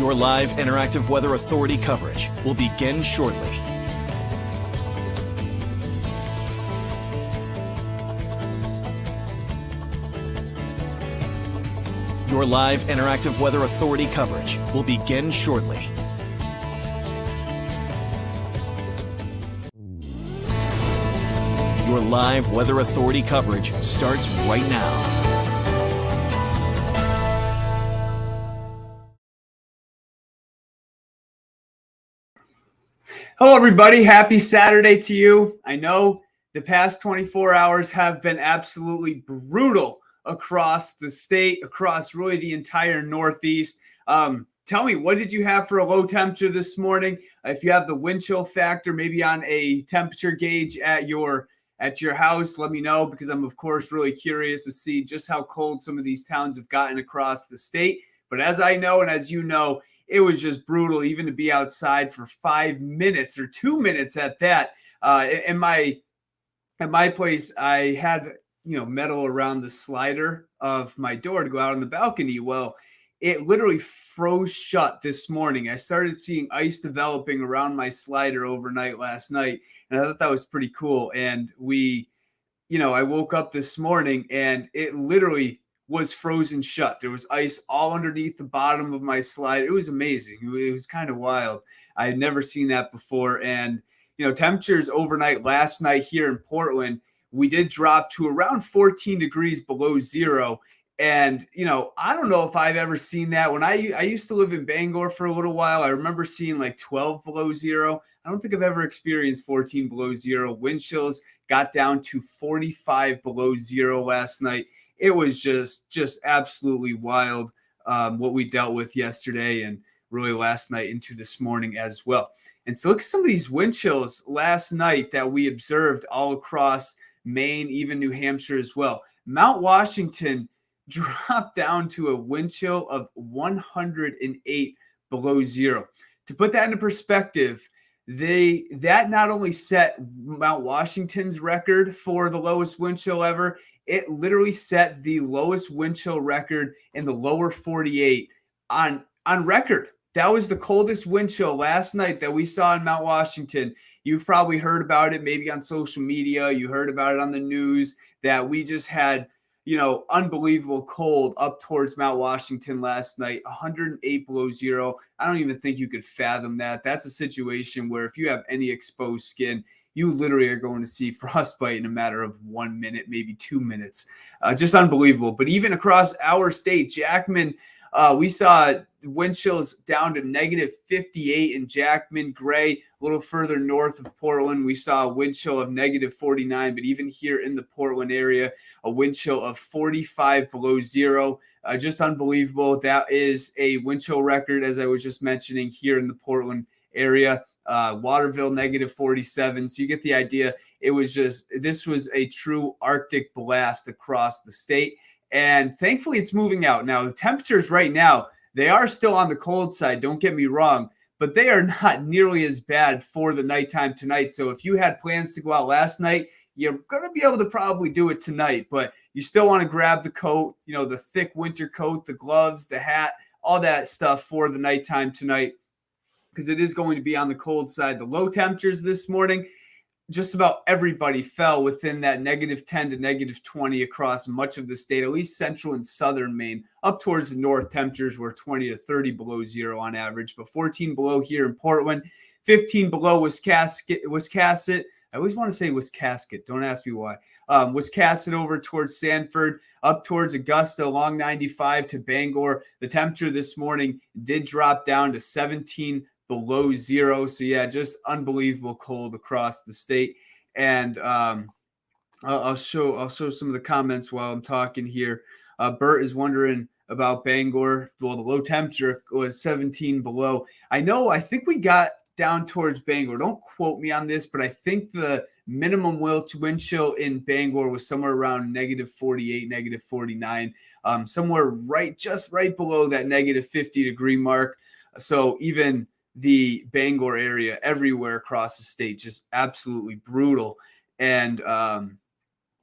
Your live interactive Weather Authority coverage will begin shortly. Your live interactive Weather Authority coverage will begin shortly. Your live Weather Authority coverage starts right now. Hello, everybody. Happy Saturday to you. I know the past 24 hours have been absolutely brutal across the state, across really the entire Northeast. Tell me, what did you have for a low temperature this morning? If you have the wind chill factor, maybe on a temperature gauge at your house, let me know, because I'm, of course, really curious to see just how cold some of these towns have gotten across the state. But as I know, and as you know, it was just brutal even to be outside for 5 minutes or 2 minutes at that. At my place, I had, metal around the slider of my door to go out on the balcony. Well, it literally froze shut this morning. I started seeing ice developing around my slider overnight last night, and I thought that was pretty cool. And I woke up this morning and it literally was frozen shut. There was ice all underneath the bottom of my slide. It was amazing. It was kind of wild. I had never seen that before. And, temperatures overnight last night here in Portland, we did drop to around 14 degrees below zero. And, I don't know if I've ever seen that. When I used to live in Bangor for a little while, I remember seeing like 12 below zero. I don't think I've ever experienced 14 below zero. Wind chills got down to 45 below zero last night. It was just absolutely wild what we dealt with yesterday and really last night into this morning as well. And so look at some of these wind chills last night that we observed all across Maine, even New Hampshire as well. Mount Washington dropped down to a wind chill of 108 below zero. To put that into perspective, that not only set Mount Washington's record for the lowest wind chill ever, it literally set the lowest wind chill record in the lower 48 on record. That was the coldest wind chill last night that we saw in Mount Washington. You've probably heard about it, maybe on social media. You heard about it on the news that we just had, unbelievable cold up towards Mount Washington last night, 108 below zero. I don't even think you could fathom that. That's a situation where if you have any exposed skin, you literally are going to see frostbite in a matter of 1 minute, maybe 2 minutes. Just unbelievable. But even across our state, Jackman, we saw wind chills down to negative 58 in Jackman. Gray, a little further north of Portland, we saw a wind chill of negative 49. But even here in the Portland area, a wind chill of 45 below zero. Just unbelievable. That is a wind chill record, as I was just mentioning, here in the Portland area. Waterville, negative 47. So you get the idea. This was a true Arctic blast across the state. And thankfully, it's moving out. Now, temperatures right now, they are still on the cold side. Don't get me wrong, but they are not nearly as bad for the nighttime tonight. So if you had plans to go out last night, you're going to be able to probably do it tonight. But you still want to grab the coat, the thick winter coat, the gloves, the hat, all that stuff for the nighttime tonight, because it is going to be on the cold side. The low temperatures this morning, just about everybody fell within that negative 10 to negative 20 across much of the state, at least central and southern Maine. Up towards the north, temperatures were 20 to 30 below zero on average, but 14 below here in Portland, 15 below Wiscasset. I always want to say Wiscasset. Don't ask me why. Wiscasset over towards Sanford, up towards Augusta along 95 to Bangor. The temperature this morning did drop down to 17 below zero. So yeah, just unbelievable cold across the state. And I'll show some of the comments while I'm talking here. Bert is wondering about Bangor. Well, the low temperature was 17 below. I think we got down towards Bangor. Don't quote me on this, but I think the minimum wind chill in Bangor was somewhere around negative 48, negative 49, somewhere just right below that negative 50 degree mark. So even the Bangor area, everywhere across the state, just absolutely brutal. And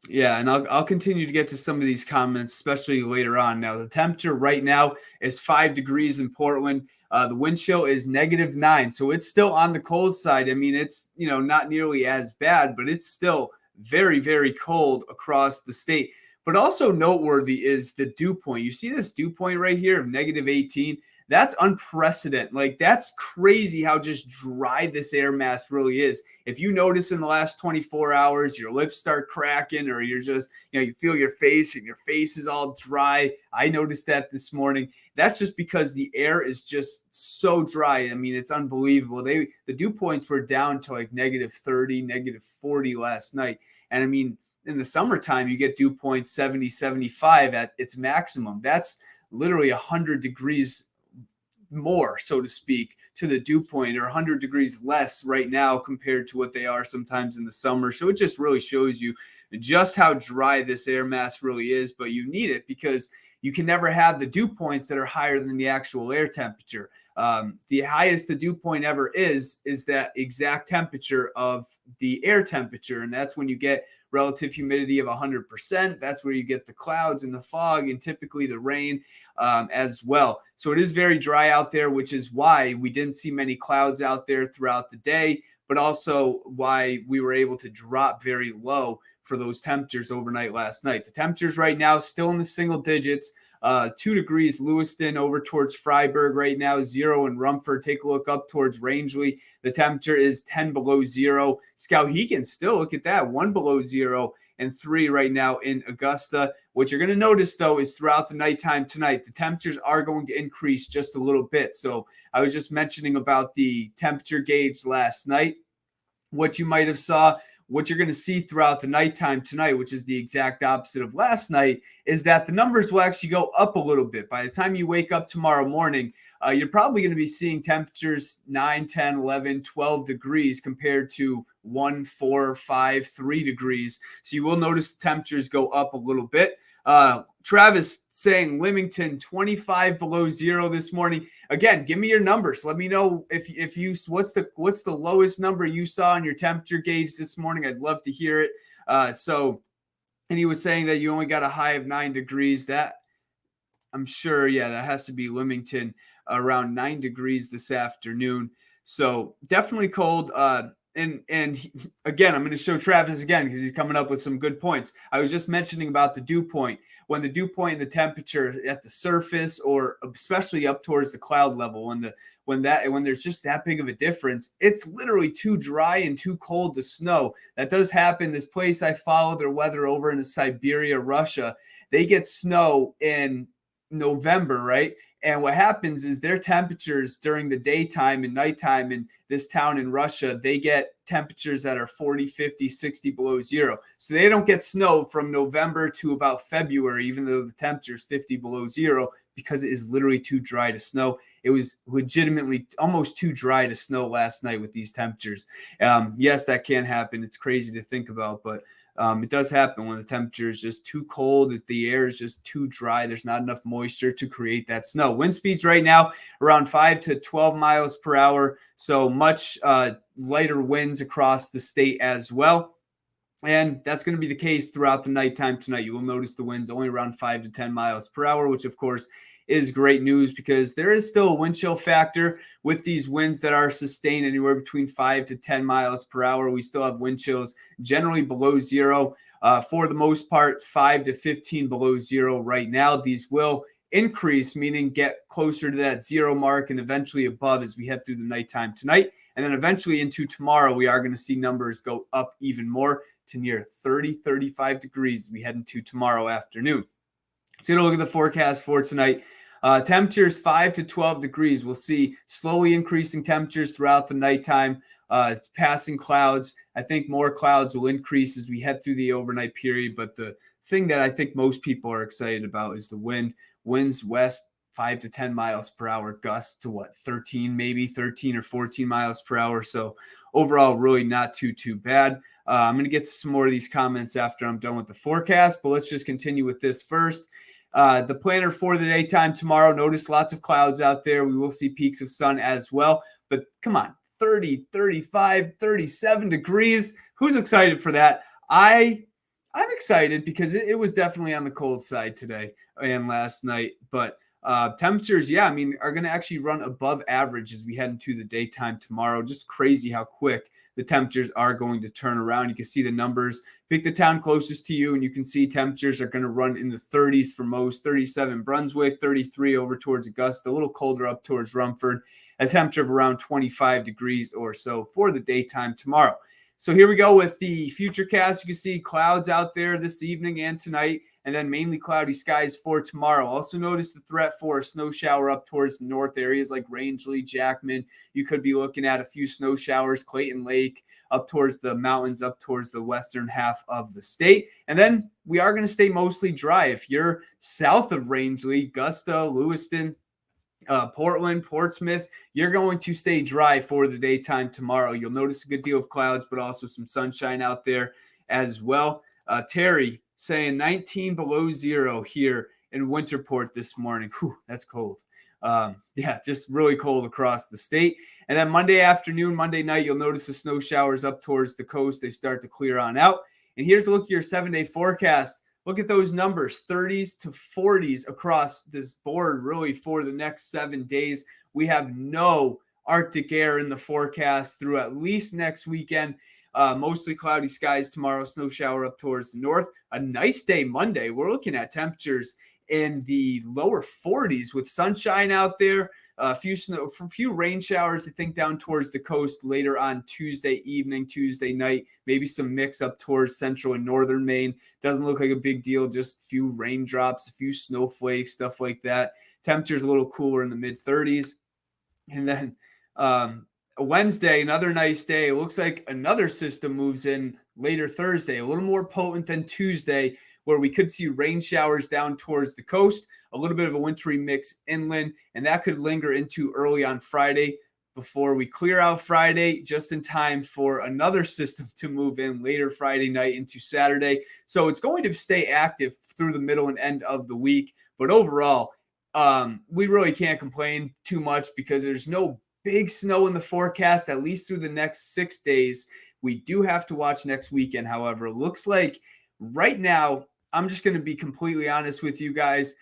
Yeah, and I'll continue to get to some of these comments, especially later on. Now, the temperature right now is 5 degrees in Portland. The wind chill is -9, so it's still on the cold side. I mean, it's not nearly as bad, but it's still very, very cold across the state. But also noteworthy is the dew point. You see this dew point right here of -18. That's unprecedented. Like, that's crazy how just dry this air mass really is. If you notice in the last 24 hours, your lips start cracking, or you're just, you feel your face and your face is all dry. I noticed that this morning. That's just because the air is just so dry. I mean, it's unbelievable. The dew points were down to like -30, -40 last night. And I mean, in the summertime, you get dew points 70, 75 at its maximum. That's literally 100 degrees more, so to speak, to the dew point, or 100 degrees less right now compared to what they are sometimes in the summer. So it just really shows you just how dry this air mass really is. But you need it because you can never have the dew points that are higher than the actual air temperature. The highest the dew point ever is that exact temperature of the air temperature, and that's when you get relative humidity of 100%. That's where you get the clouds and the fog and typically the rain as well. So it is very dry out there, which is why we didn't see many clouds out there throughout the day, but also why we were able to drop very low for those temperatures overnight last night. The temperatures right now still in the single digits. 2 degrees Lewiston over towards Freiburg right now, 0 in Rumford. Take a look up towards Rangeley. The temperature is 10 below 0. Skowhegan still, look at that, 1 below 0 and 3 right now in Augusta. What you're going to notice, though, is throughout the nighttime tonight, the temperatures are going to increase just a little bit. So I was just mentioning about the temperature gauge last night. What you might have saw, what you're going to see throughout the nighttime tonight, which is the exact opposite of last night, is that the numbers will actually go up a little bit. By the time you wake up tomorrow morning, you're probably going to be seeing temperatures 9, 10, 11, 12 degrees compared to 1, 4, 5, 3 degrees. So you will notice the temperatures go up a little bit. Travis saying Leamington 25 below 0 this morning. Again, give me your numbers. Let me know if you what's the lowest number you saw on your temperature gauge this morning. I'd love to hear it. And he was saying that you only got a high of 9 degrees. That I'm sure, yeah, that has to be Leamington, around 9 degrees this afternoon. So definitely cold. And again, I'm going to show Travis again because he's coming up with some good points. I was just mentioning about the dew point. When the dew point and the temperature at the surface, or especially up towards the cloud level, when there's just that big of a difference, it's literally too dry and too cold to snow. That does happen. This place I follow their weather over in Siberia, Russia, they get snow in November, right? And what happens is their temperatures during the daytime and nighttime in this town in Russia, they get temperatures that are 40, 50, 60 below 0. So they don't get snow from November to about February, even though the temperature is 50 below 0, because it is literally too dry to snow. It was legitimately almost too dry to snow last night with these temperatures. Yes, that can happen. It's crazy to think about, but it does happen when the temperature is just too cold. The air is just too dry. There's not enough moisture to create that snow. Wind speeds right now around 5 to 12 miles per hour. So much lighter winds across the state as well. And that's going to be the case throughout the nighttime tonight. You will notice the winds only around 5 to 10 miles per hour, which of course is great news because there is still a wind chill factor with these winds that are sustained anywhere between 5 to 10 miles per hour. We still have wind chills generally below 0. For the most part, 5 to 15 below 0 right now. These will increase, meaning get closer to that 0 mark and eventually above as we head through the nighttime tonight. And then eventually into tomorrow, we are going to see numbers go up even more to near 30, 35 degrees as we head into tomorrow afternoon. So you look at the forecast for tonight. Temperatures 5 to 12 degrees. We'll see slowly increasing temperatures throughout the nighttime, passing clouds. I think more clouds will increase as we head through the overnight period. But the thing that I think most people are excited about is the wind. Winds west 5 to 10 miles per hour, gusts to 13 or 14 miles per hour. So overall, really not too bad. I'm going to get to some more of these comments after I'm done with the forecast, but let's just continue with this first. The planner for the daytime tomorrow, notice lots of clouds out there. We will see peaks of sun as well, but come on, 30, 35, 37 degrees. Who's excited for that? I I'm excited because it was definitely on the cold side today and last night. But temperatures, yeah, I mean, are going to actually run above average as we head into the daytime tomorrow. Just crazy how quick the temperatures are going to turn around. You can see the numbers. Pick the town closest to you, and you can see temperatures are going to run in the 30s for most. 37 Brunswick, 33 over towards Augusta, a little colder up towards Rumford. A temperature of around 25 degrees or so for the daytime tomorrow. So here we go with the future cast. You can see clouds out there this evening and tonight, and then mainly cloudy skies for tomorrow. Also notice the threat for a snow shower up towards the north areas like Rangeley, Jackman. You could be looking at a few snow showers, Clayton Lake, up towards the mountains, up towards the western half of the state. And then we are going to stay mostly dry. If you're south of Rangeley, Augusta, Lewiston, Portland, Portsmouth, you're going to stay dry for the daytime tomorrow. You'll notice a good deal of clouds, but also some sunshine out there as well. Terry saying 19 below zero here in Winterport this morning. Whew, that's cold. Yeah, just really cold across the state. And then Monday afternoon, Monday night, you'll notice the snow showers up towards the coast. They start to clear on out. And here's a look at your 7-day forecast. Look at those numbers, 30s to 40s across this board, really, for the next 7 days. We have no Arctic air in the forecast through at least next weekend. Mostly cloudy skies tomorrow, snow shower up towards the north. A nice day Monday. We're looking at temperatures in the lower 40s with sunshine out there. A few rain showers, I think, down towards the coast later on Tuesday evening, Tuesday night. Maybe some mix up towards central and northern Maine. Doesn't look like a big deal. Just a few raindrops, a few snowflakes, stuff like that. Temperatures a little cooler in the mid 30s. And then Wednesday, another nice day. It looks like another system moves in later Thursday, a little more potent than Tuesday, where we could see rain showers down towards the coast, a little bit of a wintry mix inland, and that could linger into early on Friday before we clear out Friday, just in time for another system to move in later Friday night into Saturday. So it's going to stay active through the middle and end of the week. But overall, we really can't complain too much because there's no big snow in the forecast, at least through the next 6 days. We do have to watch next weekend, however. It looks like right now, I'm just going to be completely honest with you guys.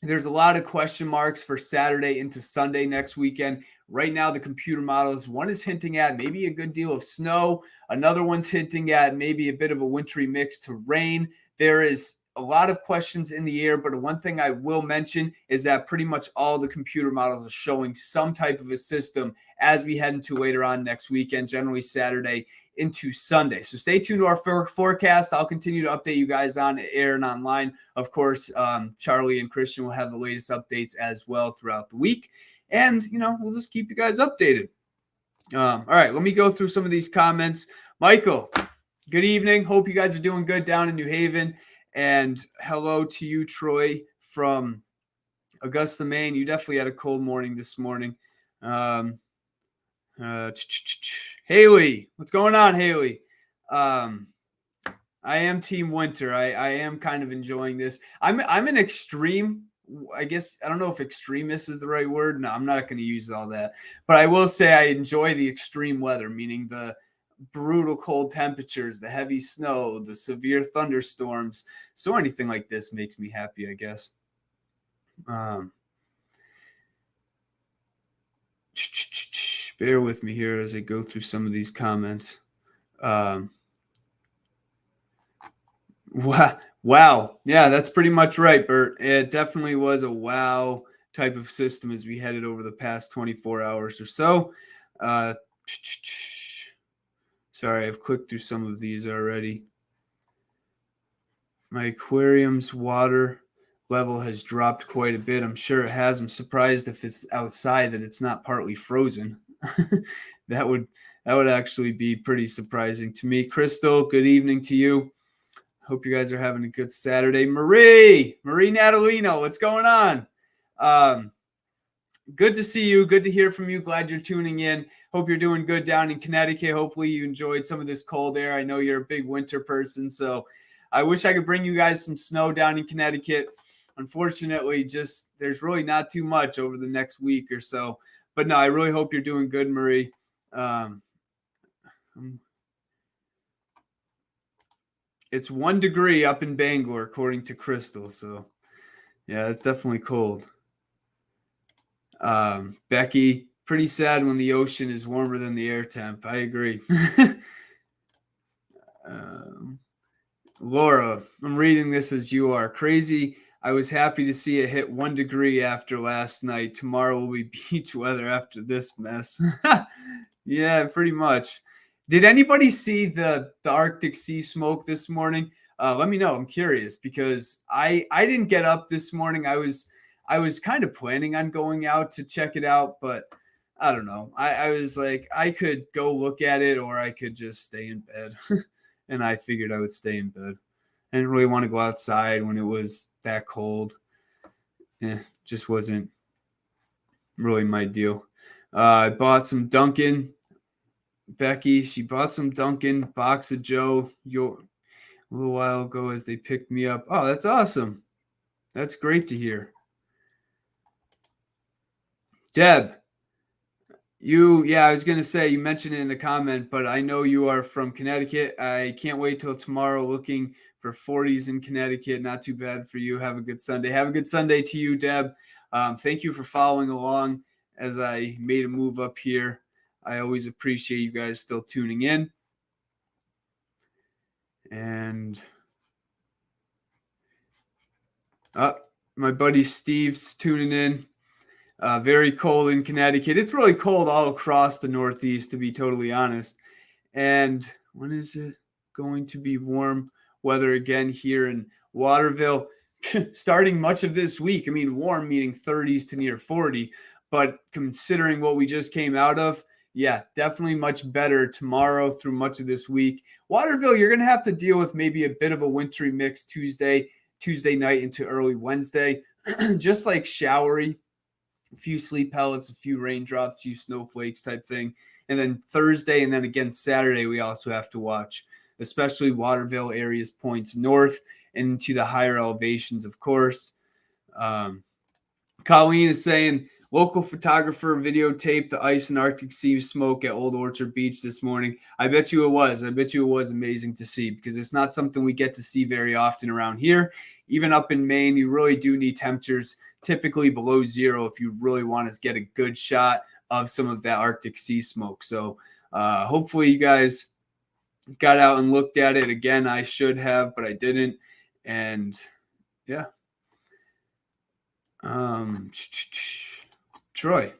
There's a lot of question marks for Saturday into Sunday next weekend. Right now, the computer models, one is hinting at maybe a good deal of snow. Another one's hinting at maybe a bit of a wintry mix to rain. There is a lot of questions in the air, but one thing I will mention is that pretty much all the computer models are showing some type of a system as we head into later on next weekend, generally Saturday into Sunday. So stay tuned to our forecast. I'll continue to update you guys on air and online. Of course, Charlie and Christian will have the latest updates as well throughout the week. And, we'll just keep you guys updated. All right, let me go through some of these comments. Michael, good evening. Hope you guys are doing good down in New Haven. And hello to you, Troy, from Augusta, Maine. You definitely had a cold morning this morning. Haley, what's going on, Haley? I am Team Winter. I am kind of enjoying this. I'm an extreme. I guess I don't know if extremist is the right word. No, I'm not going to use all that. But I will say I enjoy the extreme weather, meaning the brutal cold temperatures, the heavy snow, the severe thunderstorms. So anything like this makes me happy, I guess. Bear with me here as I go through some of these comments. Wow. Yeah, that's pretty much right, Bert. It definitely was a wow type of system as we headed over the past 24 hours or so. Sorry, I've clicked through some of these already. My aquarium's water level has dropped quite a bit. I'm sure it has. I'm surprised if it's outside that it's not partly frozen. That would actually be pretty surprising to me. Crystal, good evening to you. Hope you guys are having a good Saturday. Marie Natalino, what's going on? Good to see you. Good to hear from you. Glad you're tuning in. Hope you're doing good down in Connecticut. Hopefully you enjoyed some of this cold air. I know you're a big winter person, so I wish I could bring you guys some snow down in Connecticut. Unfortunately, just there's really not too much over the next week or so. But no, I really hope you're doing good, Marie. It's 1 degree up in Bangor, according to Crystal. So, yeah, it's definitely cold. Becky, pretty sad when the ocean is warmer than the air temp. I agree. um, Laura, I'm reading this as you are. Crazy. I was happy to see it hit 1 degree after last night. Tomorrow will be beach weather after this mess. Yeah, pretty much. Did anybody see the Arctic sea smoke this morning? Let me know. I'm curious because I didn't get up this morning. I was kind of planning on going out to check it out, but I don't know. I was like I could go look at it or I could just stay in bed. And I figured I would stay in bed. I didn't really want to go outside when it was that cold. Just wasn't really my deal. I bought some Dunkin'. Becky, she bought some Dunkin' box of Joe a little while ago as they picked me up. Oh, that's awesome. That's great to hear. Deb, I was going to say, you mentioned it in the comment, but I know you are from Connecticut. I can't wait till tomorrow looking for 40s in Connecticut. Not too bad for you. Have a good Sunday. Have a good Sunday to you, Deb. Thank you for following along as I made a move up here. I always appreciate you guys still tuning in. And my buddy Steve's tuning in. Very cold in Connecticut. It's really cold all across the Northeast, to be totally honest. And when is it going to be warm weather again here in Waterville? Starting much of this week. I mean, warm meaning 30s to near 40. But considering what we just came out of, yeah, definitely much better tomorrow through much of this week. Waterville, you're going to have to deal with maybe a bit of a wintry mix Tuesday night into early Wednesday. Just like showery, a few sleet pellets, a few raindrops, a few snowflakes type thing. And then Thursday and then again Saturday, we also have to watch, especially Waterville areas, points north and to the higher elevations, of course. Colleen is saying, local photographer videotaped the ice and Arctic sea smoke at Old Orchard Beach this morning. I bet you it was. I bet you it was amazing to see because it's not something we get to see very often around here. Even up in Maine, you really do need temperatures typically below zero if you really want to get a good shot of some of that Arctic sea smoke. So hopefully you guys got out and looked at it. Again, I should have, but I didn't. And yeah. Troy,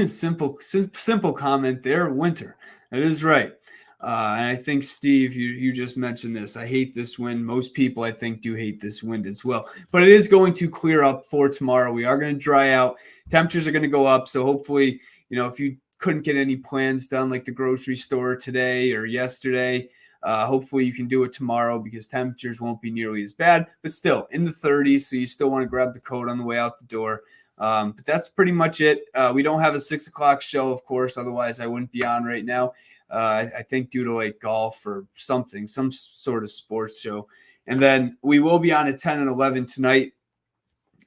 simple comment there. Winter. That is right. And I think Steve, you just mentioned this. I hate this wind. Most people, I think, do hate this wind as well. But it is going to clear up for tomorrow. We are going to dry out. Temperatures are going to go up. So hopefully, if you couldn't get any plans done like the grocery store today or yesterday, hopefully you can do it tomorrow because temperatures won't be nearly as bad, but still in the 30s. So you still want to grab the coat on the way out the door. But that's pretty much it. We don't have a 6 o'clock show, of course. Otherwise, I wouldn't be on right now. I think due to like golf or something, some sort of sports show. And then we will be on at 10 and 11 tonight.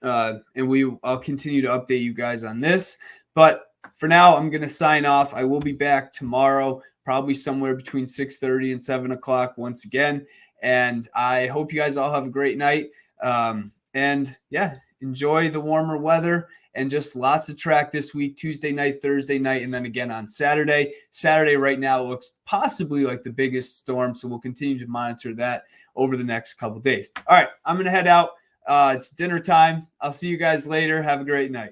And I'll continue to update you guys on this. But for now, I'm going to sign off. I will be back tomorrow, probably somewhere between 6:30 and 7 o'clock once again. And I hope you guys all have a great night. And yeah, enjoy the warmer weather and just lots of track this week, Tuesday night, Thursday night, and then again on Saturday. Saturday right now looks possibly like the biggest storm, so we'll continue to monitor that over the next couple days. All right, I'm going to head out. It's dinner time. I'll see you guys later. Have a great night.